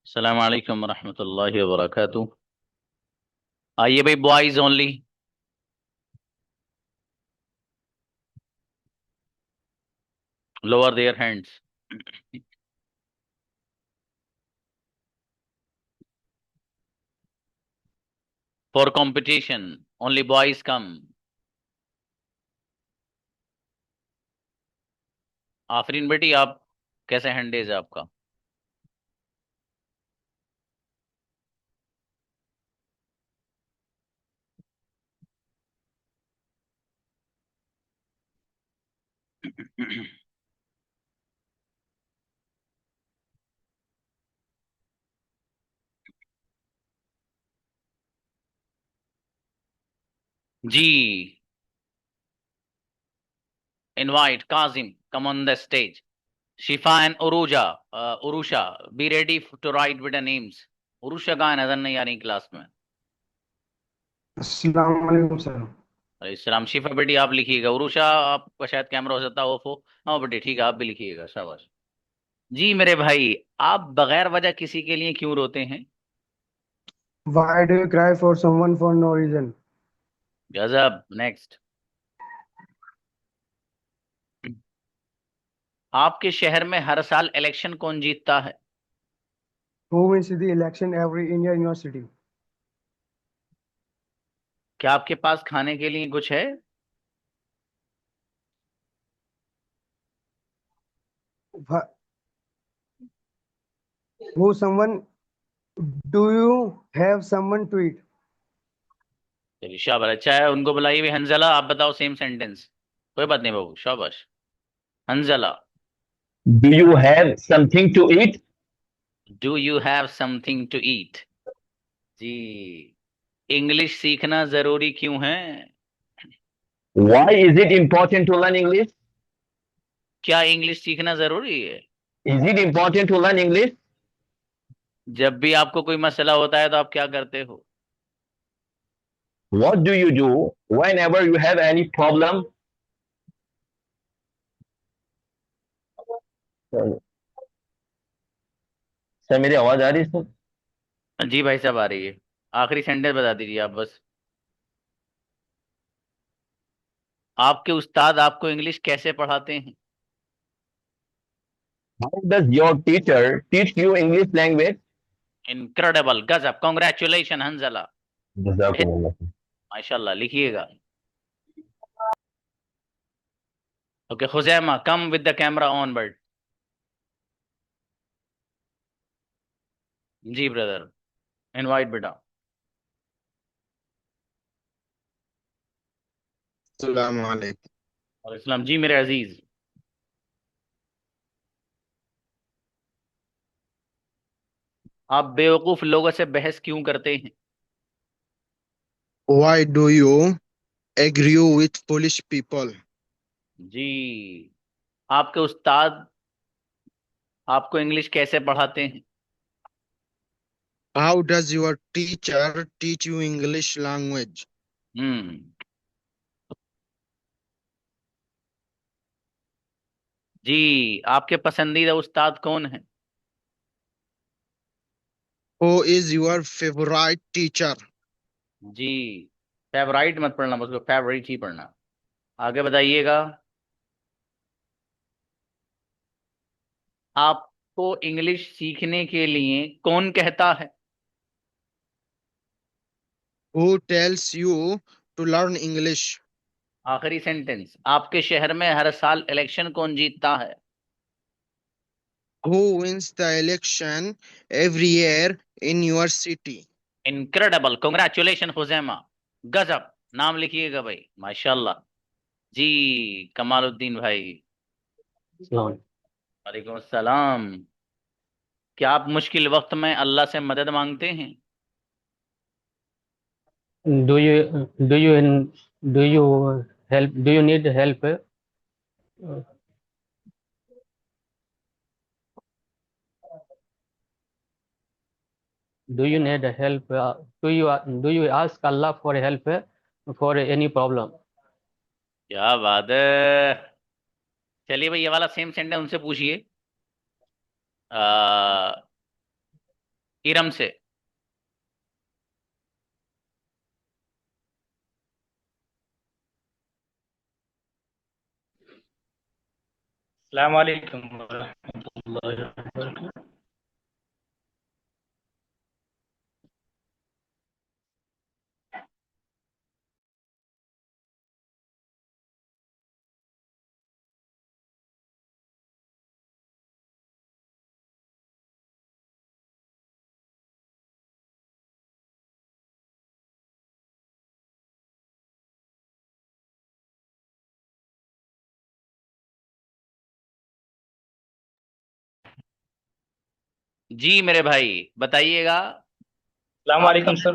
अस्सलाम वालेकुम रहमतुल्लाहि व बरकातुहू। आइए भाई, boys only. Lower their hands. For competition only boys come. Afreen बेटी, आप कैसे हैंडेज है आपका? जी। Invite Kazim, come on the stage. Shifa and Urooja, Urusha, be ready to write with the names. Urusha कहाँ है? नजर नहीं आ रही क्लास में। अस्सलाम वालेकुम सर। इस्लाम। शिफा बेटी आप लिखिएगा। उरुशा, आपका शायद कैमरा हो सकता है ऑफ हो। हाँ बेटी ठीक है, आप भी लिखिएगा, शाबाश। जी मेरे भाई, आप बगैर वजह किसी के लिए क्यों रोते हैं? Why do you cry for someone for no reason? गजब। नेक्स्ट। आपके शहर में हर साल इलेक्शन कौन जीतता है? Who wins the election every in your university? क्या आपके पास खाने के लिए कुछ है? Wh- Who someone do you have someone to eat? चलिए शाबाश, अच्छा है। उनको बुलाइए भी। हंजला, आप बताओ सेम सेंटेंस। कोई बात नहीं बाबू, शाबाश। Hanzala. Do you have something to eat? Do you have something to eat? जी। इंग्लिश सीखना जरूरी क्यों है? Why is it important to learn English? क्या इंग्लिश सीखना जरूरी है? Is it important to learn English? जब भी आपको कोई मसला होता है तो आप क्या करते हो? What do you do whenever you have any problem? Sir मेरी आवाज आ रही है सर? जी भाई साहब, आ रही है। आखिरी सेंटेंस बता दीजिए आप बस। आपके उस्ताद आपको इंग्लिश कैसे पढ़ाते हैं? How does your teacher teach you English language? Incredible, गजब, कॉन्ग्रेचुलेशन हंजला। जज़ाकुमुल्लाह। माशाल्लाह, लिखिएगा। Okay Khuzaima, come with the camera on board. जी ब्रदर, इनवाइट बेटा। अस्सलाम वालेकुम। और इस्लाम। जी मेरे अजीज, आप बेवकूफ लोगों से बहस क्यों करते हैं? Why do you argue with foolish people? जी। आपके उस्ताद आपको इंग्लिश कैसे पढ़ाते हैं? How does your teacher teach you English language? हम्म। जी। आपके पसंदीदा उस्ताद कौन है? Who is your favorite teacher? जी। फेवराइट मत पढ़ना, मुझको फेवरेट ही पढ़ना। आगे बताइएगा। आपको इंग्लिश सीखने के लिए कौन कहता है? Who tells you to learn English? आखिरी सेंटेंस। आपके शहर में हर साल इलेक्शन कौन जीतता है? Who wins the election every year in your city? Incredible, congratulation Huzaima. गजब। नाम लिखिएगा भाई, माशाल्लाह। जी। कमालुद्दीन भाई। सलाम। वालेकुम अस्सलाम। क्या आप मुश्किल वक्त में अल्लाह से मदद मांगते हैं? Do you do you do you help? Do you need help? Do you need help? Do you ask Allah for help for any problem? क्या बात है। चलिए भाई, ये वाला सेम सेंटेंस उनसे पूछिए। इरम से। अस्सलाम वालेकुम वरहमतुल्लाहि वबरकातुहू। जी मेरे भाई बताइएगा। अस्सलाम आप वालेकुम सर।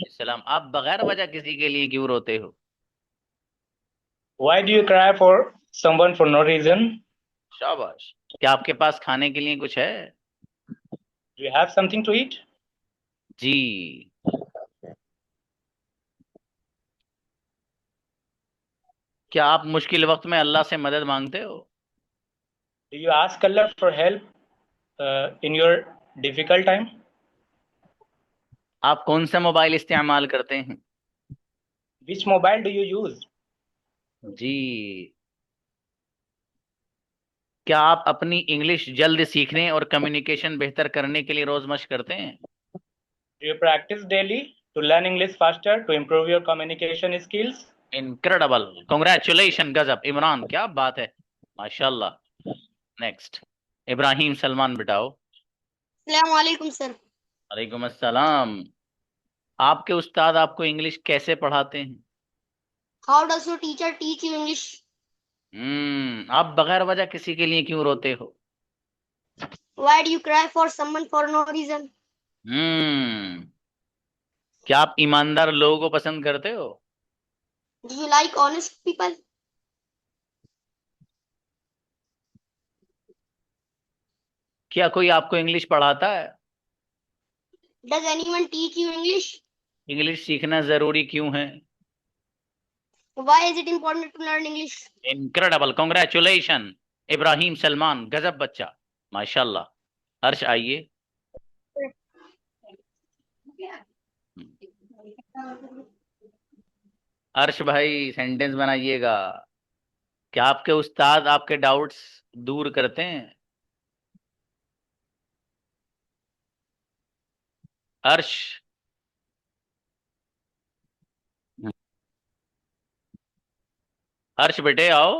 सलाम, आप बगैर वजह किसी के लिए क्यों रोते हो? Why do you cry for someone for no reason? शाबाश। क्या आपके पास खाने के लिए कुछ है? Do you have something to eat? जी। क्या आप मुश्किल वक्त में अल्लाह से मदद मांगते हो? Do you ask Allah for help in your difficult time? आप कौन सा मोबाइल इस्तेमाल करते हैं? Which mobile do you use? जी। क्या आप अपनी इंग्लिश जल्द सीखने और कम्युनिकेशन बेहतर करने के लिए रोज मशक करते हैं? Do you practice daily to learn English faster to improve your communication skills? Incredible, congratulation, गजब इमरान, क्या बात है, माशाल्लाह। नेक्स्ट, इब्राहिम सलमान बिटाओ। अस्सलाम वालेकुम सर। वालेकुम अस्सलाम। आपके उस्ताद आपको इंग्लिश कैसे पढ़ाते हैं? How does your teacher teach you English? आप बगैर वजह किसी के लिए क्यों रोते हो? Why do you cry for someone for no reason? Hmm क्या आप ईमानदार लोगों को पसंद करते हो? Do you like honest people? क्या कोई आपको इंग्लिश पढ़ाता है? Does anyone teach you English? English सीखना जरूरी क्यों है? Why is it important to learn English? Incredible, congratulation Ibrahim Salman, गजब बच्चा, माशाल्लाह। हर्ष आइए। हर्ष भाई सेंटेंस बनाइएगा। क्या आपके उस्ताद आपके डाउट्स दूर करते हैं? हर्ष। हर्ष बेटे आओ।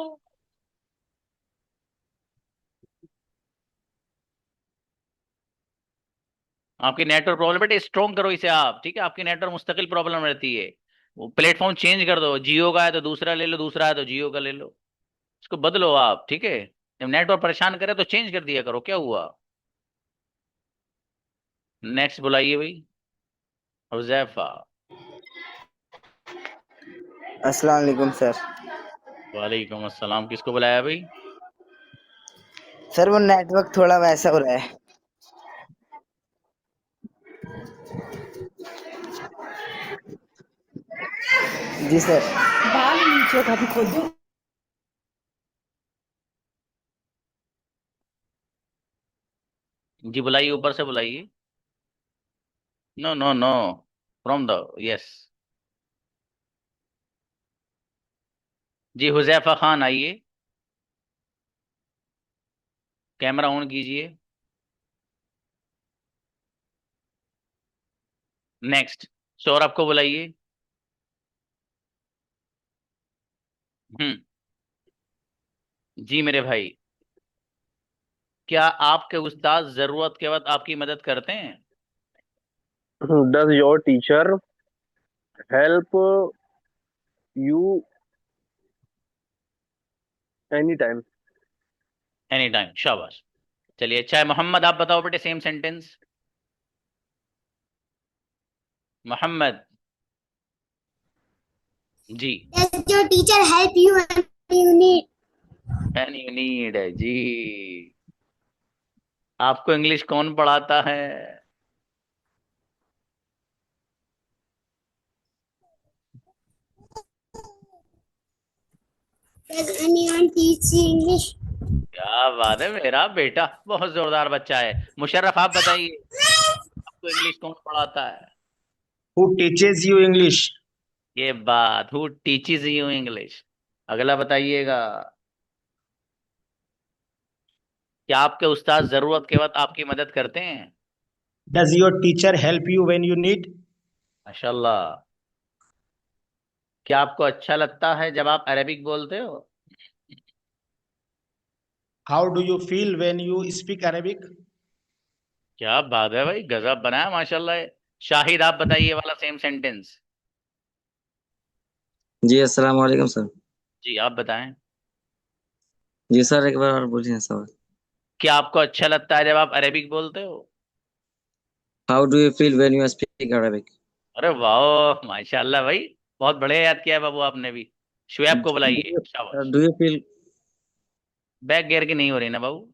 आपकी नेटवर्क प्रॉब्लम बेटे, स्ट्रॉन्ग करो इसे आप, ठीक है? आपकी नेटवर्क मुस्तकिल प्रॉब्लम रहती है। वो प्लेटफॉर्म चेंज कर दो, जियो का है तो दूसरा ले लो, दूसरा है तो जियो का ले लो, इसको बदलो आप, ठीक है? जब नेटवर्क परेशान करे तो चेंज कर दिया करो, क्या हुआ? नेक्स्ट बुलाइए भाई, हुजैफा। अस्सलाम वालेकुम सर। वालेकुम अस्सलाम। किसको बुलाया भाई? सर वो नेटवर्क थोड़ा वैसा हो रहा है। जी सर। बाल नीचे का भी खोल दो। जी बुलाइए, ऊपर से बुलाइए। No no no, from the, yes. जी हुजैफा खान आइए, कैमरा ऑन कीजिए। नेक्स्ट, सौरभ को बुलाइए। हम्म जी मेरे भाई, क्या आपके उस्ताद जरूरत के वक्त आपकी मदद करते हैं? Does your teacher help you anytime? Anytime, शाबाश। चलिए अच्छा है, मोहम्मद आप बताओ बेटे same sentence. Mohammad ji. Does your teacher help you when you need? Any need है जी। आपको इंग्लिश कौन पढ़ाता है? Does anyone teach you English? क्या बात है, मेरा बेटा बहुत जोरदार बच्चा है। मुशर्रफ आप बताइए, आपको इंग्लिश कौन पढ़ाता है? Who teaches you English? ये बात, हु टीचिज यू इंग्लिश। अगला बताइएगा, क्या आपके उस्ताद जरूरत के वक्त आपकी मदद करते हैं? Does your teacher help you when you need? माशाल्लाह। क्या आपको अच्छा लगता है जब आप अरबिक बोलते हो? How do you feel when you speak Arabic? क्या बात है भाई, गजब बनाया माशाल्लाह। शाहिद आप बताइए वाला सेम सेंटेंस। जी अस्सलाम वालेकुम सर। जी आप बताएं। जी सर एक बार और बोलिए सवाल। क्या आपको अच्छा लगता है जब आप अरेबिक बोलते हो? How do you feel when you speak Arabic? अरे वाह माशाल्लाह भाई, बहुत बढ़िया याद किया है बाबू आपने भी। शुएब को बुलाइए, शाबाश। Do you feel back gear की नहीं हो रही ना बाबू।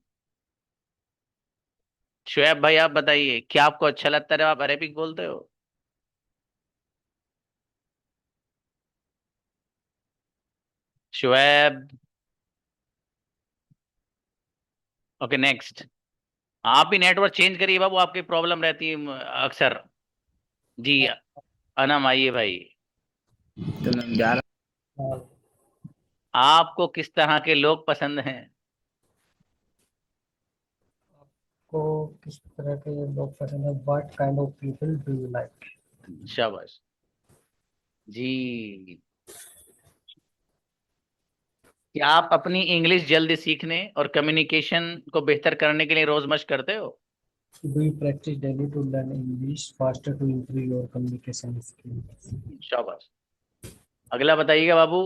शुएब भाई आप बताइए, क्या आपको अच्छा लगता है जब आप अरेबिक बोलते हो? शुएब। Okay next. आप भी नेटवर्क चेंज करिए बाबू, आपकी प्रॉब्लम रहती है अक्सर। जी अनम आइए भाई। तो मैं जा रहा आपको किस तरह के लोग पसंद हैं? को किस तरह के लोग पसंद है? What kind of people do you like? शाबाश जी। क्या आप अपनी इंग्लिश जल्दी सीखने और कम्युनिकेशन को बेहतर करने के लिए रोज मशक करते हो? Do you practise daily to learn English faster to improve your communication skills? शाबाश। अगला बताइएगा बाबू,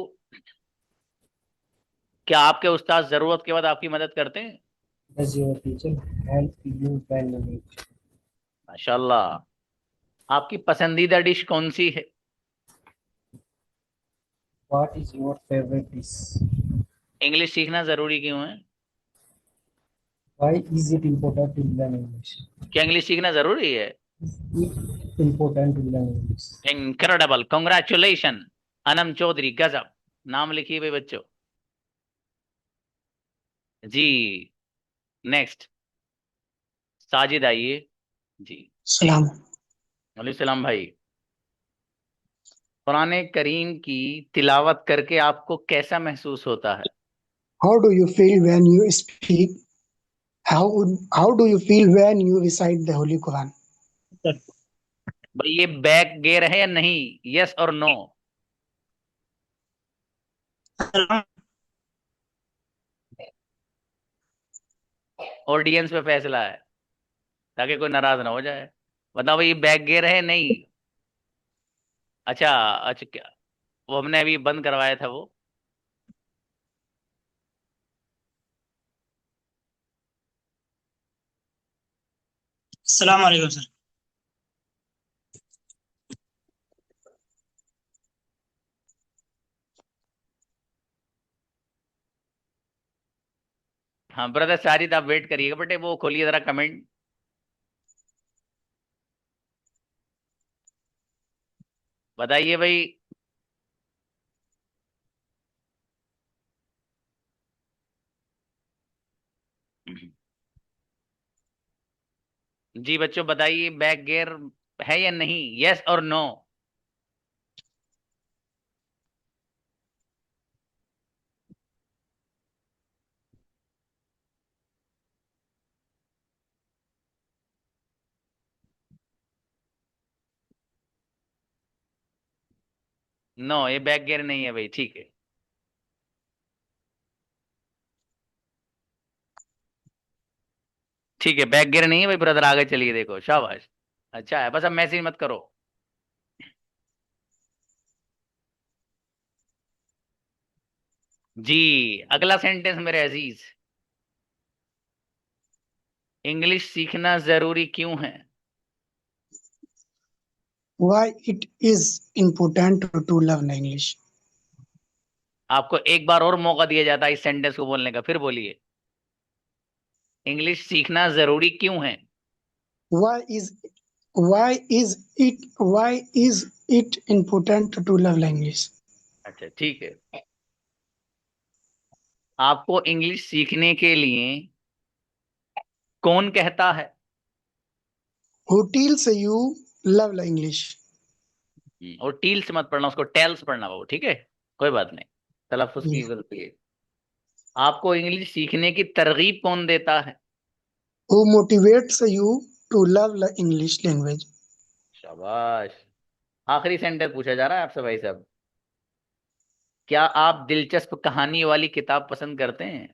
क्या आपके उस्ताद जरूरत के बाद आपकी मदद करते हैं? Does your teacher help you when you need? माशाल्लाह। आपकी पसंदीदा डिश कौन सी है? What is your favourite dish? English सीखना जरूरी क्यों है? Why is it important to learn English? क्या इंग्लिश सीखना जरूरी है? Important to learn English? Incredible, congratulation Anam Chaudhary, गजब। नाम लिखिए भाई बच्चों। जी नेक्स्ट, साजिद आइए। जी सलाम। वालेकुम सलाम भाई। कुरान करीम की तिलावत करके आपको कैसा महसूस होता है? How do you feel when you speak? How how do you feel when you recite the Holy Quran? भाई ये बैक गेयर है या नहीं, यस और नो? ऑडियंस पे फैसला है, ताकि कोई नाराज ना हो जाए। बताओ भाई, ये बैक गेयर है नहीं? अच्छा अच्छा, क्या वो हमने अभी बंद करवाया था वो? अस्सलाम वालेकुम सर। हाँ ब्रदर साजिद आप वेट करिएगा बेटे, वो खोलिए जरा कमेंट। बताइए भाई। जी बच्चों बताइए, बैक गियर है या नहीं, यस और नो? नो, ये बैक गियर नहीं है भाई, ठीक है। ठीक है बैक गियर नहीं है भाई ब्रदर, आगे चलिए, देखो शाबाश। अच्छा है, बस अब मैसेज मत करो। जी अगला सेंटेंस मेरे अजीज, इंग्लिश सीखना जरूरी क्यों है? Why it is important to learn English? आपको एक बार और मौका दिया जाता है इस सेंटेंस को बोलने का, फिर बोलिए। इंग्लिश सीखना जरूरी क्यों है? Why is why is it important to learn English? अच्छा ठीक है। आपको इंग्लिश सीखने के लिए कौन कहता है? Who tells you love English? और टील्स मत पढ़ना, उसको टेल्स पढ़ना बाबू, ठीक है? कोई बात नहीं, तलफ्फुज की Yes. गलती है। आपको इंग्लिश सीखने की तरगीब कौन देता है? Who motivates you to love English language? शाबाश। आखिरी सेंटेंस पूछा जा रहा है आपसे भाई साहब, क्या आप दिलचस्प कहानी वाली किताब पसंद करते हैं?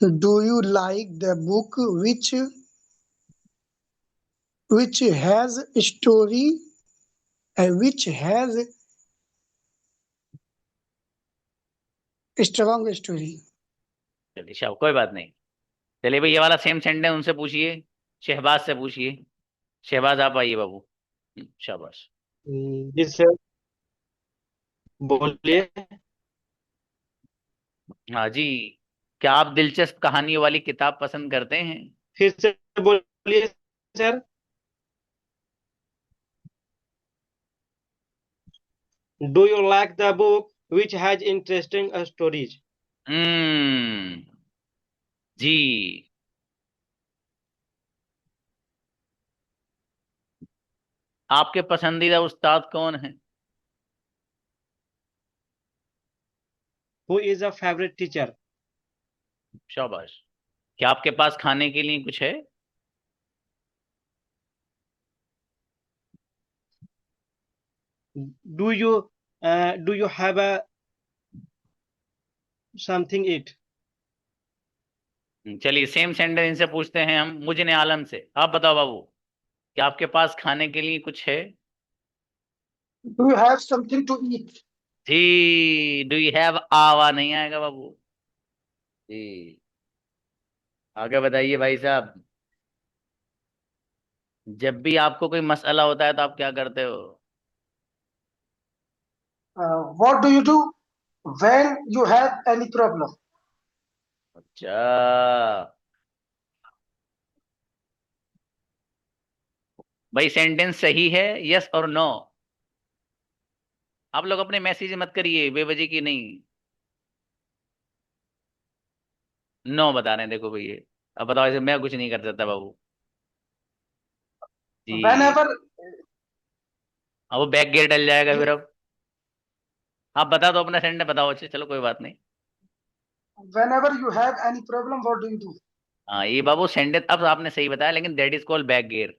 Do you like the book which has story which has strong story? चलिए शाबाश, कोई बात नहीं। चलिए भाई, ये वाला सेम सेंटेंस उनसे पूछिए, शहबाज से पूछिए। शहबाज आप आइए बाबू। शाबाश। जी सर, बोलिए। हाँ जी, क्या आप दिलचस्प कहानी वाली किताब पसंद करते हैं? फिर से बोलिए sir. Do you like the book which has interesting stories? Hmm, जी। आपके पसंदीदा उस्ताद कौन है? Who is a favourite teacher? शाबाश। क्या आपके पास खाने के लिए कुछ है? Do you do you have a something it? चलिए सेम सेंटेंस इनसे पूछते हैं हम, मुजने आलम से। आप बताओ बाबू, क्या आपके पास खाने के लिए कुछ है? Do you have something to eat? जी, डू यू हैव, आवा नहीं आएगा बाबू। जी, आगे बताइए भाई साहब। जब भी आपको कोई मसला होता है तो आप क्या करते हो? What do you do when you have any problem? अच्छा भाई, सेंटेंस सही है, यस और नो। आप लोग अपने मैसेज मत करिए बेवजह की नहीं। नो बता रहे हैं, देखो भैया। अब बताओ, ऐसे मैं कुछ नहीं कर सकता बाबू। जी। Whenever अब वो बैक गियर डल जाएगा you फिर। अब आप बता दो अपना सेंटेंस, बताओ अच्छे, चलो कोई बात नहीं। whenever you have any problem, what do you do? हाँ ये बाबू सेंटेंस अब आपने सही बताया, लेकिन that is called back gear.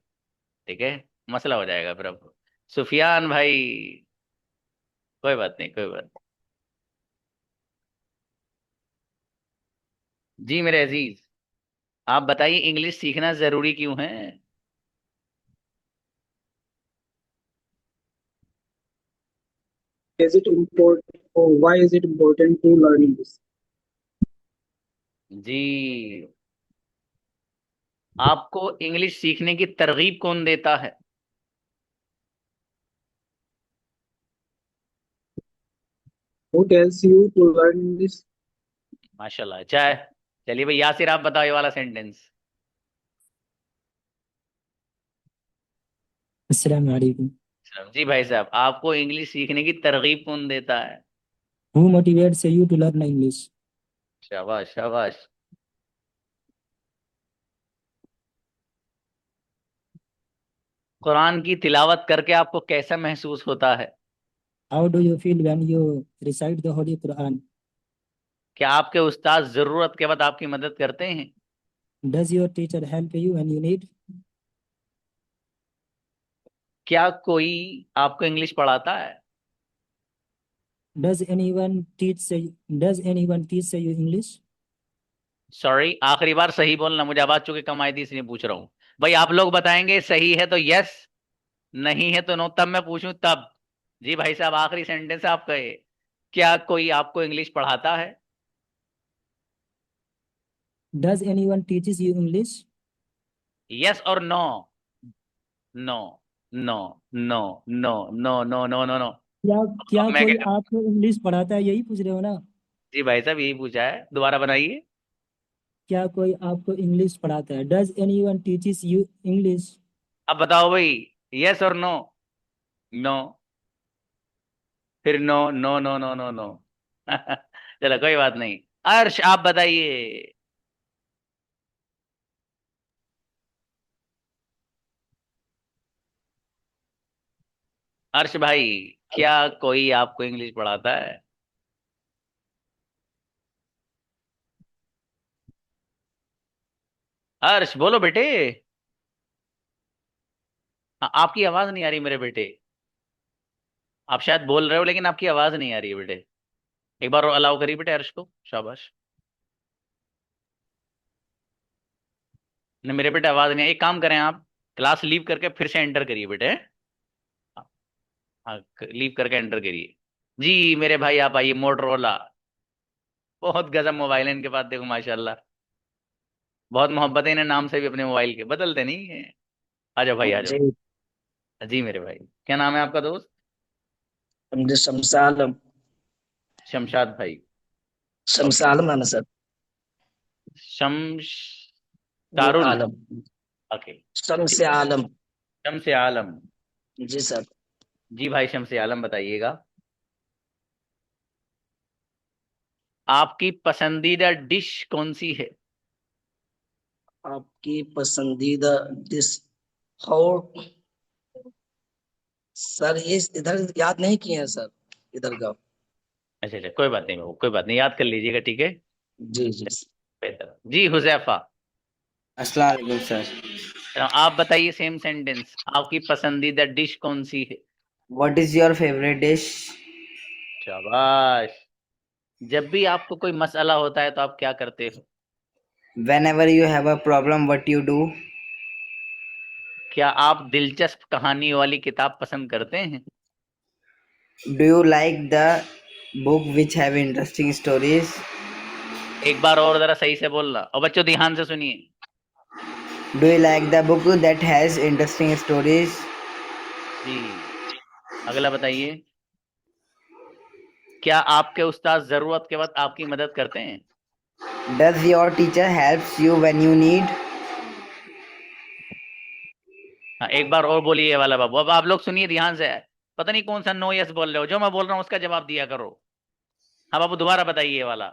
ठीक है, मसला हो जाएगा फिर। अब सुफियान भाई, कोई बात नहीं, कोई बात नहीं। जी मेरे अजीज, आप बताइए इंग्लिश सीखना जरूरी क्यों है? Is it important or why is it important to learn English? जी, आपको इंग्लिश सीखने की तरगीब कौन देता है? Who tells you to learn English? माशाल्लाह, अच्छा है। चलिए भाई यासिर, आप बताओ ये वाला सेंटेंस। अस्सलाम वालेकुम। जी भाई साहब, आपको इंग्लिश सीखने की तरगीब कौन देता है? Who motivates you to learn English? शाबाश शाबाश। कुरान की तिलावत करके आपको कैसा महसूस होता है? How do you feel when you recite the Holy Quran? क्या आपके उस्ताद जरूरत के वक्त आपकी मदद करते हैं? Does your teacher help you when you need? क्या कोई आपको इंग्लिश पढ़ाता है? Does anyone teach you English? Sorry, आखिरी बार सही बोलना, मुझे आवाज चूंकि कम आई थी इसलिए पूछ रहा हूँ। भाई आप लोग बताएंगे सही है तो यस, नहीं है तो नो, तब मैं पूछूं तब। जी भाई साहब, आखिरी सेंटेंस आपका ये, क्या कोई आपको इंग्लिश पढ़ाता है? Does anyone teaches you English? Yes और no? No, no, no, no, no, no, no, no, no. क्या क्या अब मैं कोई क्या करूं? आपको इंग्लिश पढ़ाता है, यही पूछ रहे हो ना? जी भाई साहब, यही पूछा है, दोबारा बनाइए। क्या कोई आपको इंग्लिश पढ़ाता है? Does anyone teaches you English? अब बताओ भाई, यस और नो? नो, फिर no, no, no, no, no, no. चलो कोई बात नहीं। अर्श आप बताइए। अर्श भाई, क्या कोई आपको इंग्लिश पढ़ाता है? अर्श बोलो बेटे। आपकी आवाज नहीं आ रही मेरे बेटे। आप शायद बोल रहे हो लेकिन आपकी आवाज नहीं आ रही है बेटे। एक बार और अलाउ करिए बेटे अर्श को, शाबाश। नहीं मेरे बेटे आवाज नहीं, एक काम करें आप, क्लास लीव करके फिर से एंटर करिए बेटे। हाँ, लीव करके एंटर करिए। जी मेरे भाई आप आइए, मोटरोला। बहुत गजब मोबाइल है इनके पास, देखो माशाल्लाह। बहुत मोहब्बत है इन्हें नाम से भी अपने मोबाइल के, बदलते नहीं है। आ जाओ भाई आ जाओ। जी जी मेरे भाई, क्या नाम है आपका दोस्त? मुझे शमशालम शमशाद भाई। ओके। शमशालम है ना सर। शम्स जी तारुल। आलम। ओके। शम्स ठीक है। आलम। शम्स आलम। जी सर। जी भाई शम्स आलम बताइएगा, आपकी पसंदीदा डिश कौन सी है? आपकी पसंदीदा डिश हो सर, ये इधर याद नहीं किए हैं सर, इधर का। अच्छा अच्छा, कोई बात नहीं बाबू, कोई बात नहीं, याद कर लीजिएगा, ठीक है। जी जी। बेहतर जी। हुजैफा, अस्सलाम वालेकुम सर। आप बताइए सेम सेंटेंस, आपकी पसंदीदा डिश कौन सी है? What is your favourite dish? शाबाश। जब भी आपको कोई मसला होता है तो आप क्या करते हो? Whenever you have a problem, what you do? क्या आप दिलचस्प कहानी वाली किताब पसंद करते हैं? Do you like the book which have interesting stories? एक बार और जरा सही से बोलना, और बच्चों ध्यान से सुनिए। Do you like the book that has interesting stories? जी। अगला बताइए, क्या आपके उस्ताद जरूरत के वक्त आपकी मदद करते हैं? Does your teacher helps you when you need? हाँ एक बार और बोलिए ये वाला बाबू, अब आप लोग सुनिए ध्यान से। पता नहीं कौन सा नो यस बोल रहे हो, जो मैं बोल रहा हूँ उसका जवाब दिया करो। हाँ बाबू दोबारा बताइए ये वाला।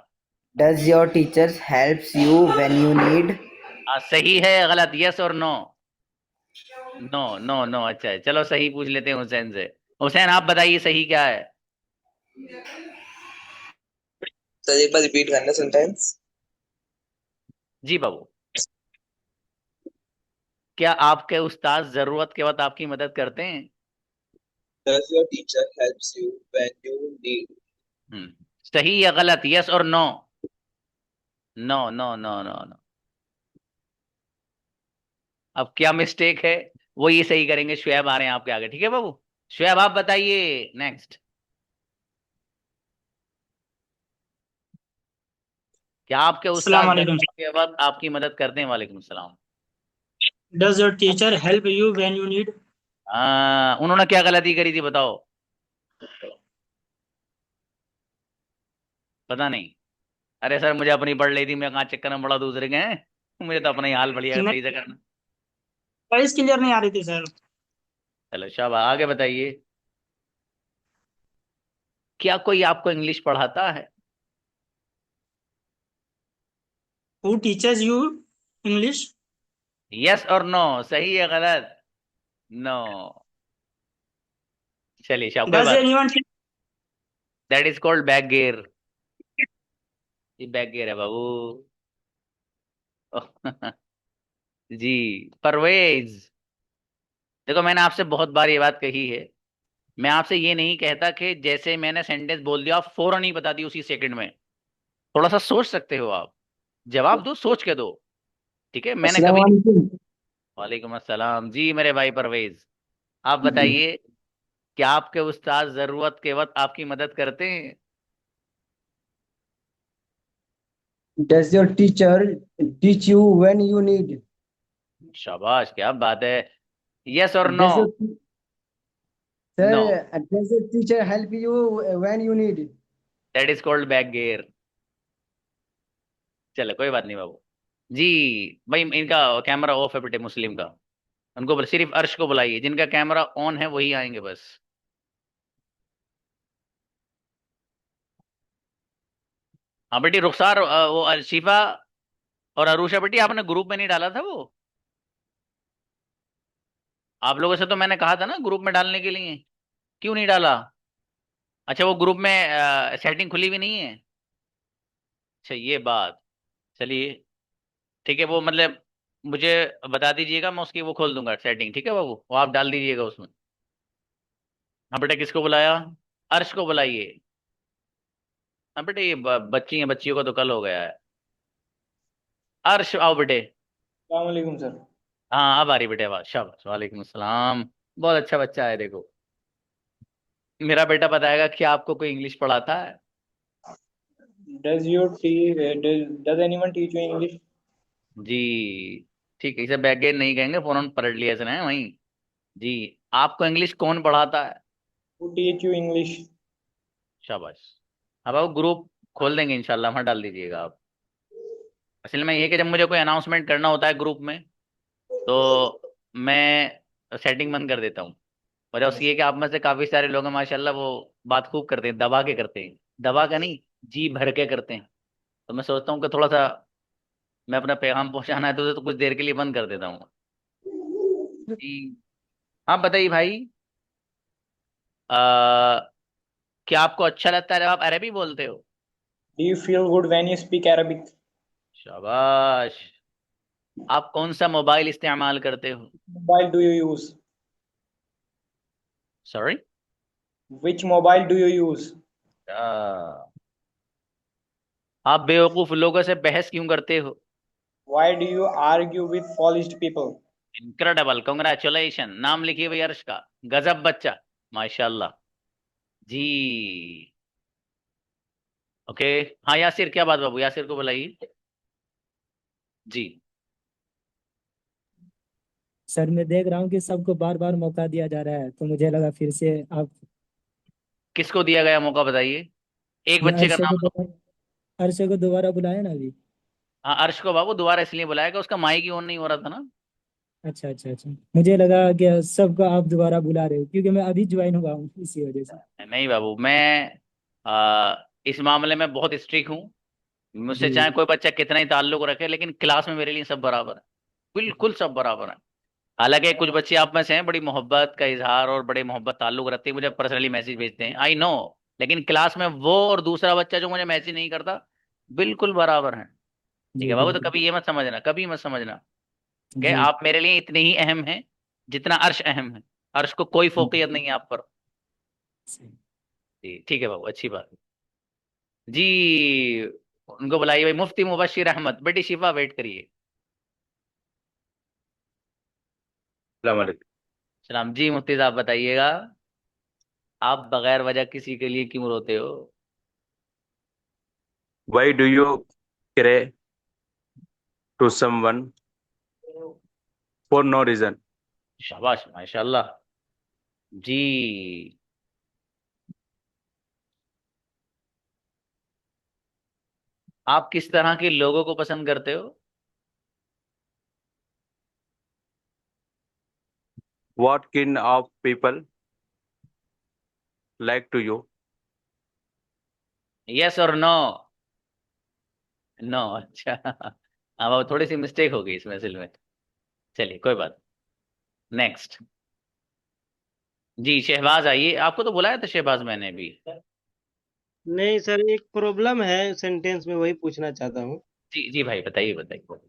Does your teacher helps you when you need? हाँ सही है गलत, यस और नो? नो नो नो, अच्छा है, चलो सही पूछ लेते हैं हुसैन से। हुसैन आप बताइए सही क्या है? सर एक बार रिपीट करना सेंटेंस। जी बाबू, क्या आपके उस्ताद जरूरत के वक्त आपकी मदद करते हैं? Does your teacher helps you when you need? सही या गलत, यस और no? No no no no no. अब क्या मिस्टेक है वो ये सही करेंगे, शुएब आ रहे हैं आपके आगे, ठीक है बाबू। शुएब आप बताइए नेक्स्ट, क्या आपके अस्सलाम उस्ताद वालेकुम जरूरत के वक्त आपकी मदद करते हैं? वालेकुम सलाम। Does your teacher help you when you need? उन्होंने क्या गलती करी थी बताओ? पता नहीं। अरे सर मुझे अपनी पढ़ ली थी, मैं कहाँ चक्कर में पड़ा दूसरे के हैं, मुझे तो अपना ही हाल बढ़िया सही से करना। वॉइस क्लियर नहीं आ रही थी सर। चलो शाबाश, आगे बताइए, क्या कोई आपको इंग्लिश पढ़ाता है? Who teaches you English? Yes और नो, सही है गलत? नो। चलिए शाबाश, कोई Does बात। anyone that is called back gear. ये बैक गियर है बाबू। जी। परवेज, देखो मैंने आपसे बहुत बार ये बात कही है, मैं आपसे ये नहीं कहता कि जैसे मैंने सेंटेंस बोल दिया आप फौरन ही बता दी उसी सेकंड में। थोड़ा सा सोच सकते हो आप, जवाब दो सोच के दो, ठीक है। मैंने अस्सलाम कभी नहीं। वालेकुम। वालेकुम अस्सलाम जी मेरे भाई परवेज। आप बताइए, क्या आपके उस्ताद जरूरत के वक्त आपकी मदद करते हैं? Does your teacher teach you when you need? शाबाश, क्या बात है। यस और no? Does your no, does your teacher help you when you need? That is called back gear. चलो कोई बात नहीं बाबू। जी भाई, इनका कैमरा ऑफ है बेटे मुस्लिम का, उनको सिर्फ अर्श को बुलाइए, जिनका कैमरा ऑन है वही आएंगे बस। हाँ बेटी रुखसार, वो शिफा और अरूषा बेटी, आपने ग्रुप में नहीं डाला था वो? आप लोगों से तो मैंने कहा था ना ग्रुप में डालने के लिए। क्यों नहीं डाला? अच्छा, वो ग्रुप में सेटिंग खुली भी नहीं है? अच्छा, ये बात। चलिए, ठीक है, वो मतलब मुझे बता दीजिएगा, मैं उसकी वो खोल दूंगा सेटिंग, ठीक है बाबू, वो आप डाल दीजिएगा उसमें। हाँ बेटा, किसको बुलाया? अर्श को बुलाइए। हाँ बेटे, ये बच्ची है, बच्चियों का तो कल हो गया है। अर्श आओ बेटे। वालेकुम सर। हाँ, अब आ रही बेटे आवाज, शाबाश, वालेकुम अस्सलाम। बहुत अच्छा बच्चा है, देखो। मेरा बेटा बताएगा कि आपको कोई इंग्लिश पढ़ाता है? Does anyone teach you English? जी, ठीक है, इसे बैक नहीं कहेंगे, फौरन पलट लिया इसने वहीं। जी, आपको इंग्लिश कौन पढ़ाता है? Who teach you English? शाबाश। अब आप ग्रुप खोल देंगे इंशाल्लाह, वहाँ डाल दीजिएगा आप। असल में ये है कि जब मुझे कोई अनाउंसमेंट करना होता है ग्रुप में, तो मैं सेटिंग बंद कर देता हूँ। वजह उसकी है कि आप में से काफी सारे लोग हैं माशाल्लाह, वो बात खूब करते हैं, दबा के करते हैं, दबा का नहीं, जी भर के करते हैं। तो मैं सोचता हूँ कि थोड़ा सा मैं अपना पैगाम पहुंचाना है तो उसे तो कुछ देर के लिए बंद कर देता हूँ। जी, आप बताइए भाई, आ, क्या आपको अच्छा लगता है जब आप अरबी बोलते हो? Do you feel good when you speak Arabic? शाबाश। आप कौन सा मोबाइल इस्तेमाल करते हो? Mobile do you use? Sorry? Which mobile do you use? आप बेवकूफ लोगों से बहस क्यों करते हो? Why do you argue with foolish people? Incredible, congratulation, नाम लिखिए भाई अर्श का। गजब बच्चा, माशाल्लाह। जी, ओके। हाँ यासिर, क्या बात बाबू, यासिर को बुलाइए। जी। सर मैं देख रहा हूँ कि सबको बार बार मौका दिया जा रहा है, तो मुझे लगा फिर से आप किसको दिया गया मौका बताइए? एक ये बच्चे का नाम लो। अरशे को दोबारा बुलाया ना अभी। हाँ, अर्श को बाबू दोबारा इसलिए बुलाएगा, उसका माइक ही ऑन नहीं हो रहा था ना। अच्छा अच्छा अच्छा, मुझे लगा कि सबको आप दोबारा बुला रहे हो, क्योंकि मैं अभी ज्वाइन हुआ हूँ इसी वजह से। नहीं बाबू, मैं इस मामले में बहुत स्ट्रिक्ट हूँ। मुझसे जी चाहे कोई बच्चा कितना ही ताल्लुक रखे, लेकिन क्लास में मेरे लिए सब बराबर है, बिल्कुल सब बराबर है। हालांकि कुछ बच्चे आप में से हैं, बड़ी मोहब्बत का इजहार और बड़े मोहब्बत ताल्लुक रखते हैं, मुझे पर्सनली मैसेज भेजते हैं, आई नो। लेकिन क्लास में वो और दूसरा बच्चा जो मुझे मैसेज नहीं करता, बिल्कुल बराबर है। ठीक जी है बाबू, तो बिल्कुल। कभी ये मत समझना, कभी मत समझना कि जी आप मेरे लिए इतने ही अहम हैं जितना अर्श अहम है। अर्श को कोई फोकियत नहीं है आप पर। सही। जी, ठीक है बाबू, अच्छी बात है। जी, उनको बुलाइए भाई, मुफ्ती मुबशिर अहमद, बेटी शिफा वेट करिए। सलाम जी, मुफ्ती साहब बताइएगा, आप बगैर वजह किसी के लिए क्यों रोते हो? Why do you cry to someone for no reason? शाबाश, माशाल्लाह। जी, आप किस तरह के लोगों को पसंद करते हो? What kind of people like to you? Yes और नो? नो, अच्छा। हाँ बाबू, थोड़ी सी मिस्टेक हो गई इसमें असल में। चलिए, कोई बात। नेक्स्ट। जी, शहबाज आइए, आपको तो बुलाया था शहबाज मैंने भी। नहीं सर, एक प्रॉब्लम है सेंटेंस में, वही पूछना चाहता हूँ। जी जी भाई, बताइए बताइए।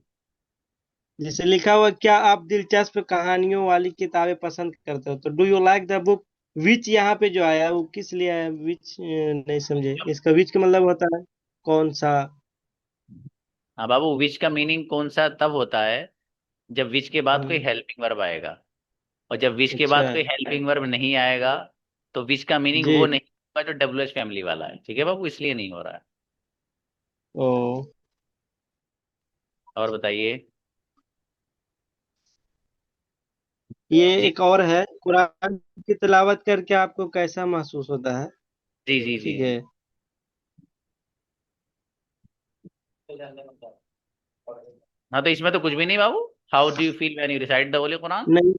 जैसे लिखा हुआ, क्या आप दिलचस्प कहानियों वाली किताबें पसंद करते हो? तो do you like the book विच, यहाँ पे जो आया है, वो किस लिए आया विच? नहीं समझे, इसका विच का मतलब होता है कौन सा? हाँ बाबू, विच का मीनिंग कौन सा तब होता है जब विच के बाद कोई हम्म, हेल्पिंग वर्ब आएगा। और जब विच के बाद अच्छा कोई हेल्पिंग वर्ब नहीं आएगा, तो विच का मीनिंग जी। वो नहीं होगा जो डब्ल्यू एच फैमिली वाला है, ठीक है बाबू, इसलिए नहीं हो रहा है। ओ, और बताइए। ये जी एक और है, कुरान की तिलावत करके आपको कैसा महसूस होता है? जी जी जी ठीक जी। है। हाँ, तो इसमें तो कुछ भी नहीं बाबू। How do you feel when you recite the holy Quran? नहीं,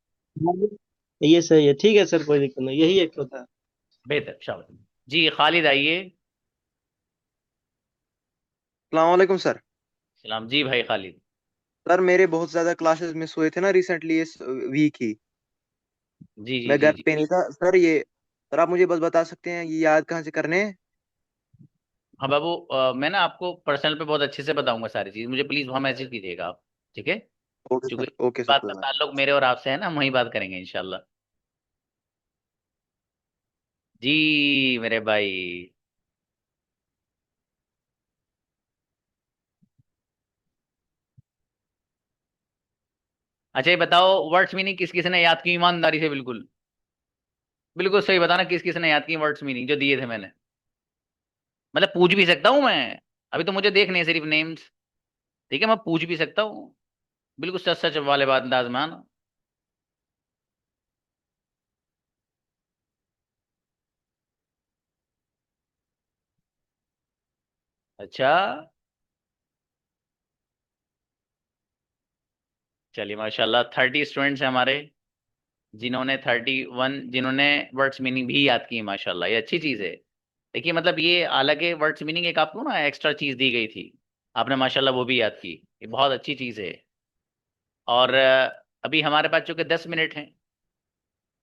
ये सही है, ठीक है सर, कोई दिक्कत नहीं, यही एक होता है। बेहतर, शाबाश। जी, खालिद आइए। अलैक्म सर। सलाम जी भाई खालिद। सर मेरे बहुत ज्यादा क्लासेस मिस हुए थे ना रिसेंटली इस वीक ही। जी जी मैं जी घर जी। पे नहीं था सर। ये सर आप मुझे बस बता सकते हैं ये याद कहाँ से करने हैं? हाँ बाबू, मैं ना आपको पर्सनल पे बहुत अच्छे से बताऊंगा सारी चीज, मुझे प्लीज वहाँ मैसेज कीजिएगा आप, ठीक है? क्योंकि ओके सर बात कोई का बात ताल्लुक मेरे और आपसे है ना, हम वही बात करेंगे इंशाल्लाह। जी मेरे भाई। अच्छा ये बताओ, वर्ड्स मीनिंग किस किस ने याद की, ईमानदारी से बिल्कुल बिल्कुल सही बताना, किस किस ने याद की वर्ड्स मीनिंग जो दिए थे मैंने। मतलब पूछ भी सकता हूँ मैं, अभी तो मुझे देखने हैं सिर्फ नेम्स, ठीक है? मैं पूछ भी सकता हूँ, बिल्कुल सच सच वाले बात अंदाज में आना। अच्छा चलिए माशाल्लाह, 30 स्टूडेंट्स हैं हमारे जिन्होंने 31 जिन्होंने वर्ड्स मीनिंग भी याद की है, माशाल्लाह ये अच्छी चीज़ है। देखिए मतलब ये हालांकि वर्ड्स मीनिंग एक आपको ना एक्स्ट्रा चीज़ दी गई थी, आपने माशाल्लाह वो भी याद की, ये बहुत अच्छी चीज़ है। और अभी हमारे पास चूंकि 10 मिनट हैं,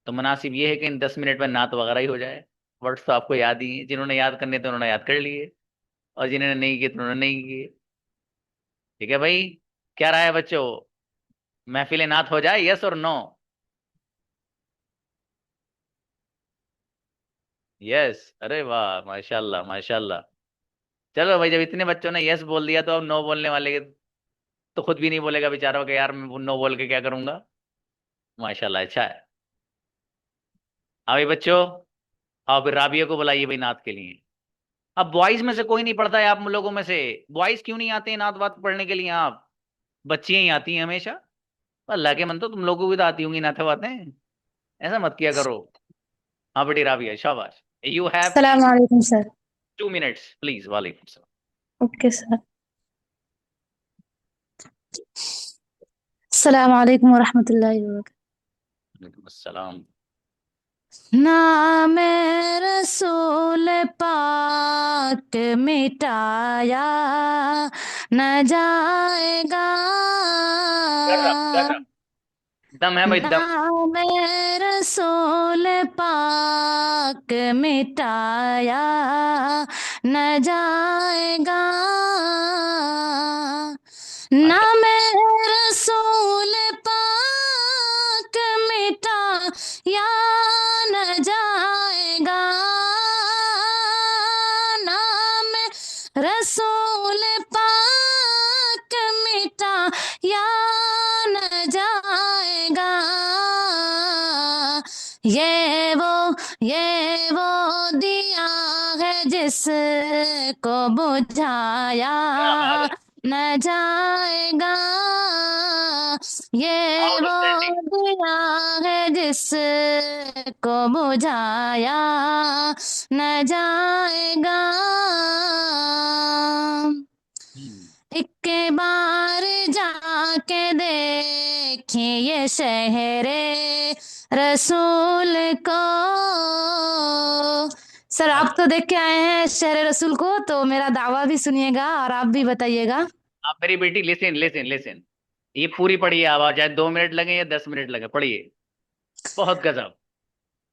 तो मुनासिब ये है कि इन 10 मिनट में नात वगैरह ही हो जाए। वर्ड्स तो आपको याद ही हैं, जिन्होंने याद करने थे उन्होंने याद कर लिए, और जिन्होंने नहीं किए तो उन्होंने नहीं किए। ठीक है भाई, क्या राय है बच्चों, महफिल नात हो जाए, यस और नो? यस, अरे वाह माशाल्लाह माशाल्लाह। चलो भाई, जब इतने बच्चों ने यस बोल दिया तो अब नो बोलने वाले के तो खुद भी नहीं बोलेगा बेचारा कि यार मैं नो बोल के क्या करूंगा। माशाल्लाह अच्छा है। हाँ भाई बच्चों, आओ फिर राबिया को बुलाइए भाई नात के लिए। अब बॉयज में से कोई नहीं पढ़ता है आप लोगों में से, बॉयज क्यों नहीं आते हैं नात वात पढ़ने के लिए? आप बच्चियां ही आती हैं हमेशा। अल्लाह के मन, तो तुम लोगों को भी तो आती होंगी नाते बातें, ऐसा मत किया करो। हाँ बेटी राबिया, शाबाश। यू हैव सलाम वालेकुम सर। 2 minutes please. वालेकुम सलाम। Okay sir. सलाम वालेकुम वरहमतुल्लाहि वबरकातुहू। वालेकुम अस्सलाम। नाम रसूल पाक मिटाया न जाएगा, दम है भाई दम। नाम रसूल पाक मिटाया न जाएगा, नाम रसूल पाक मिटाया न जाएगा, नाम रसूल पाक मिटाया न जाएगा। ये वो दिया है जिसको बुझाया न जाएगा, ये वो दिया है जिसको बुझाया न जाएगा। एक बार जाके देखिए शहरे रसूल को। सर आप तो देख के आए हैं शहर रसूल को, तो मेरा दावा भी सुनिएगा और आप भी बताइएगा। आप मेरी बेटी लिसन लिसन लिसन, ये पूरी पढ़िए आवाज, चाहे 2 मिनट लगे या 10 मिनट लगे, पढ़िए, बहुत गजब।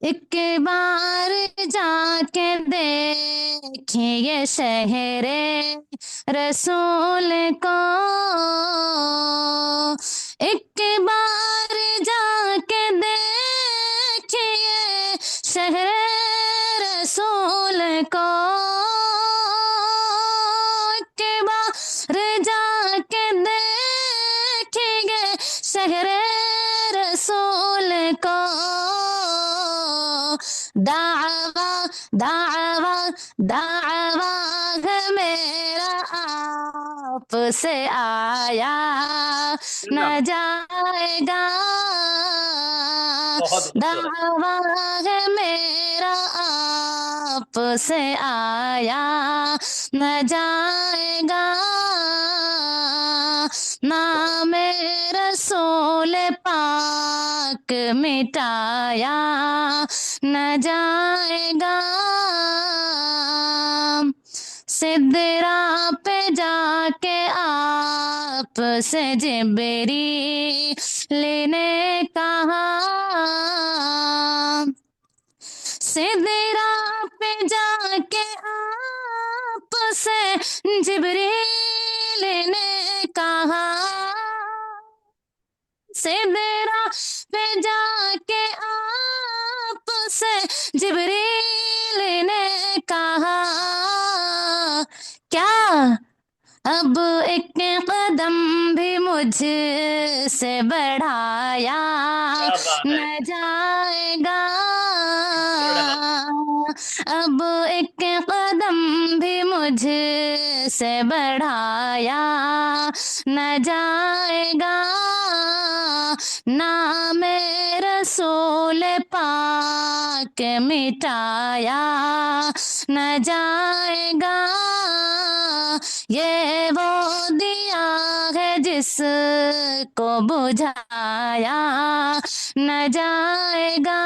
एक बार जाके देखिए शहरे रसूल को, एक बार जाके देखिए शहरे रसूल को, एक बार जाके देखिए शहरे रसूल को। दावा दावा दावा है मेरा आपसे आया न जाएगा, दावा है मेरा आपसे आया न जाएगा, नाम रसूल पाक मिटाया न जाएगा। सिदरा पे जाके आप से जिब्री लेने कहा, सिदरा से देरा पे जाके आपसे जिब्रील ने कहा, क्या अब एक कदम भी मुझसे बढ़ाया क्या बात है, न जाएगा, अब एक कदम भी मुझसे बढ़ाया न जाएगा, नाम रसूल पाक मिटाया न जाएगा, ये वो दिया है जिसको बुझाया न जाएगा।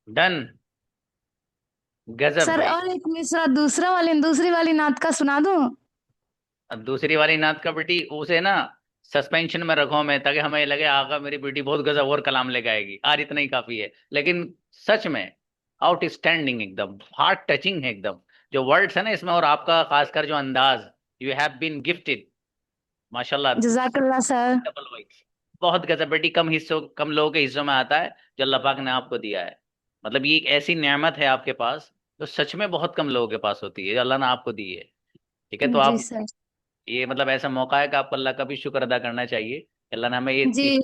डन, गजब सर भाई। और एक मिसरा दूसरी वाली नात का सुना दूं? अब दूसरी वाली नात का बेटी उसे ना सस्पेंशन में रखो मैं, ताकि हमें लगे आगा मेरी बेटी बहुत गजब और कलाम लेके आएगी, आज इतना ही काफी है। लेकिन सच में आउटस्टैंडिंग, एकदम हार्ट टचिंग है एकदम, जो वर्ड्स है ना इसमें, और आपका खासकर जो अंदाज, यू हैव बीन गिफ्टेड, माशाल्लाह। जजाकल्ला सर। डबल वाइस, बहुत गजब बेटी। कम लोगों के हिस्सों में आता है जो अल्लाह पाक ने आपको दिया है। मतलब ये एक ऐसी नेमत है आपके पास जो सच में बहुत कम लोगों के पास होती है, जो अल्लाह ने आपको दी है। ठीक है, तो जी आप, सर। ये मतलब ऐसा मौका है कि आपको अल्लाह का भी शुक्र अदा करना चाहिए कि अल्लाह ने हमें ये जी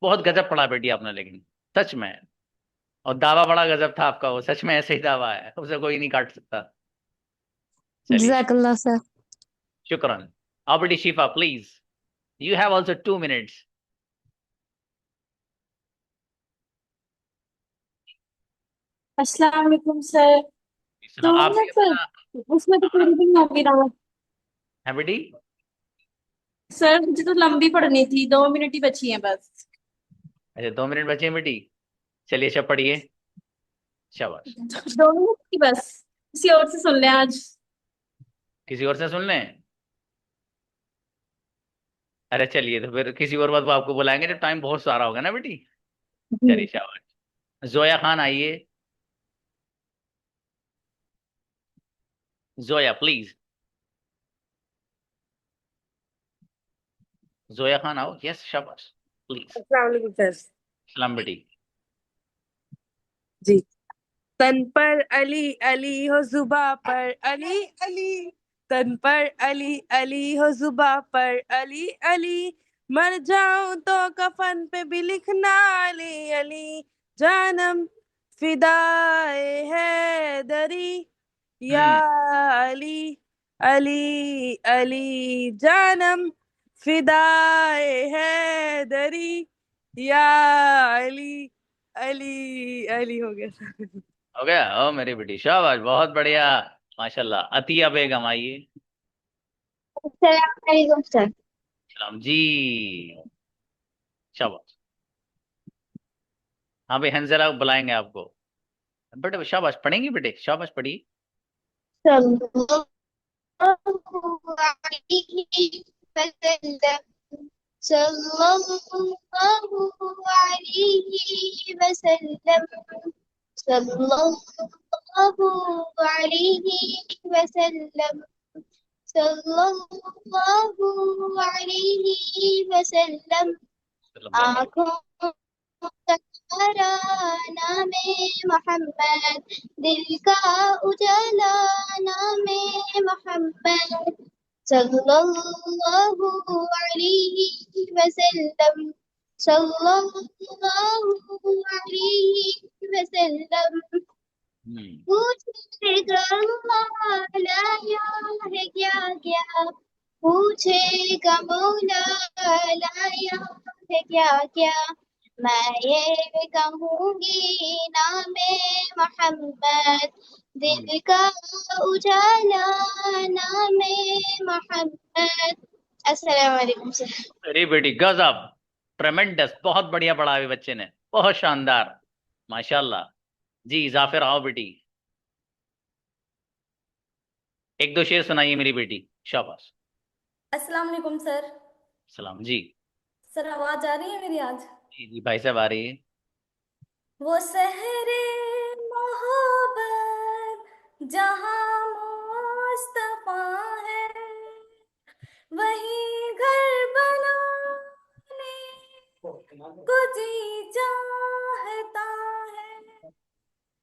बहुत गजब पढ़ा बेटी आपने, लेकिन सच में। और दावा बड़ा गजब था आपका, वो सच में ऐसे ही दावा है, उसे कोई नहीं काट सकता। चलिए, जजाकल्ला सर। शुक्रन। अब बेटी शिफा please, you have also 2 minutes। अस्सलाम वालेकुम सर। सुना 2 मिनट आपसे सर, अपना। उसमें तो पूरी दिन होगी ना। है बेटी, सर मुझे तो लंबी पढ़नी थी, 2 मिनट ही बची हैं बस। अच्छा 2 मिनट बचे हैं बेटी, चलिए अच्छा पढ़िए, शाबाश। 2 मिनट की बस, किसी और से सुन लें आज। किसी और से सुन लें? अरे चलिए, तो फिर किसी और बात को आपको बुलाएंगे जब टाइम बहुत सारा होगा ना बेटी। चलिए शाबाश। जोया खान आइए, जोया प्लीज, जोया खान आओ, यस शाबाश प्लीज। अस्सलाम वालेकुम सर। सलाम बेटी। जी। तन पर अली अली हो जुबा पर अली अली, तन पर अली अली हो जुबा पर अली अली, मर जाऊं तो कफन पे भी लिखना अली अली, जानम फिदाए है दरी, या अली अली अली, जानम फिदाए है दरी, या अली अली अली। हो गया सर। हो गया, ओ मेरी बेटी शाबाश, बहुत बढ़िया, माशाल्लाह। अतिया बेगम आइए। अस्सलाम वालेकुम सर। सलाम जी, शाबाश। हाँ भाई, हंजला बुलाएंगे आपको। बेटे शाबाश, पढ़ेंगी बेटे, शाबाश पढ़िए। सल्लल्लाहु अलैहि वसल्लम, सल्लल्लाहु अलैहि वसल्लम, सल्लल्लाहु अलैहि वसल्लम, सल्लल्लाहु अलैहि वसल्लम। आँखों का तारा नामे मोहम्मद, दिल का उजाला नामे मोहम्मद, सल्लल्लाहु अलैहि वसल्लम, सल्लल्लाहु अलैहि वसल्लम। पूछेगा अल्लाह लाया है क्या क्या, पूछेगा मौला लाया है क्या क्या, मैं ये कहूँगी नामे मोहम्मद, दिल का उजाला नामे मोहम्मद। अस्सलाम वालेकुम सर। अरे बेटी गजब, ट्रेमेंडस, बहुत बढ़िया पढ़ा है बच्चे ने, बहुत शानदार, माशाल्लाह। जी जाफिर आओ बेटी, एक दो शेर सुनाइए मेरी बेटी, शाबाश। अस्सलाम वालेकुम सर। सलाम जी। सर आवाज आ रही है मेरी आज? जी जी भाई साहब आ रही है। वो सहरे मोहब्बत जहाँ मुस्तफा है, को जी चाहता है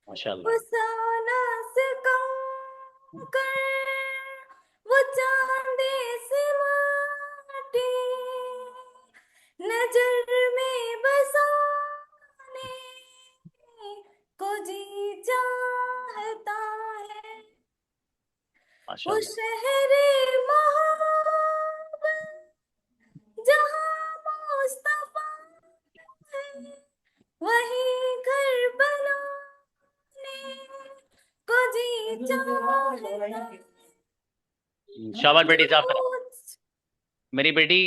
माशाल्लाह। वो सोना से कम कर वो चांदी से माटी नजर में बसाने को जी चाहता है वो माशाल्लाह। शहरे मोहब्बत जहाँ मुस्तफा है वही घर बनाने को जी चाहता है शाबाश बेटी, साफ करा। मेरी बेटी,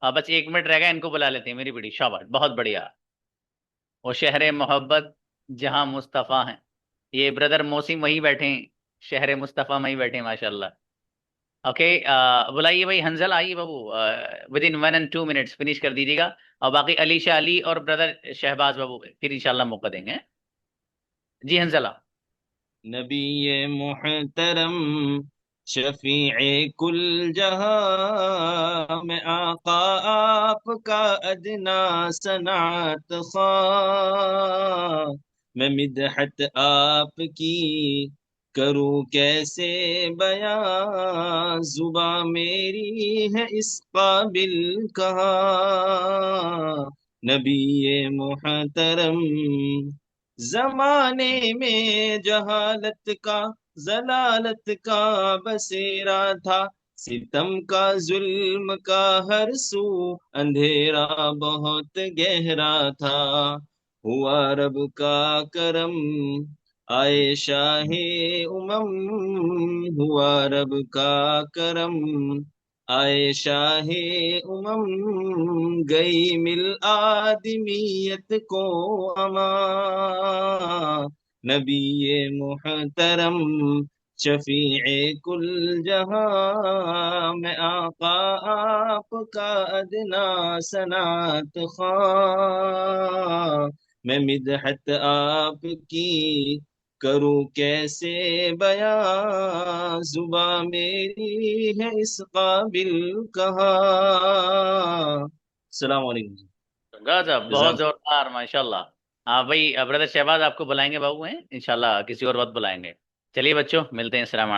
बस 1 मिनट रह गया, इनको बुला लेते हैं। मेरी बेटी शाबाश, बहुत बढ़िया। वो शहर मोहब्बत जहाँ मुस्तफ़ा हैं, ये ब्रदर मोसिम वहीं बैठे हैं, शहर मुस्तफ़ा वहीं बैठे हैं, माशाल्लाह। ओके, बुलाइए भाई हंजल, आइए बाबू, with in 1 and 2 minutes finish कर दीजिएगा। और बाकी अलीशा अली और ब्रदर शहबाज बाबू फिर इंशाल्लाह मौका देंगे। जी हंजला। नबी मुहतरम शफीए कुल जहां में आका आपका अदना सनात खा मैं मिदहत आपकी करूं कैसे बयां जुबा मेरी है इस काबिल कहाँ नबी मुहतरम जमाने में जहालत का जलालत का बसेरा था सितम का जुल्म का हर सू अंधेरा बहुत गहरा था हुआ रब का करम आए शाहे उमम हुआ रब का करम आए शाहे उमम गई मिल आदमियत को अमा नबी मुहतरम शफीए कुल जहां मैं आका आपका अदना सनात खा मैं मिदहत आपकी करूं कैसे बयां जुबा मेरी है इस काबिल कहाँ अस्सलाम वालेकुम। गजब, बहुत जोरदार, माशाल्लाह। हाँ भाई, ब्रदर शहबाज आपको बुलाएंगे बाबू हैं, इंशाल्लाह किसी और वक्त बुलाएंगे। चलिए बच्चों, मिलते हैं। अस्सलाम वालेकुम।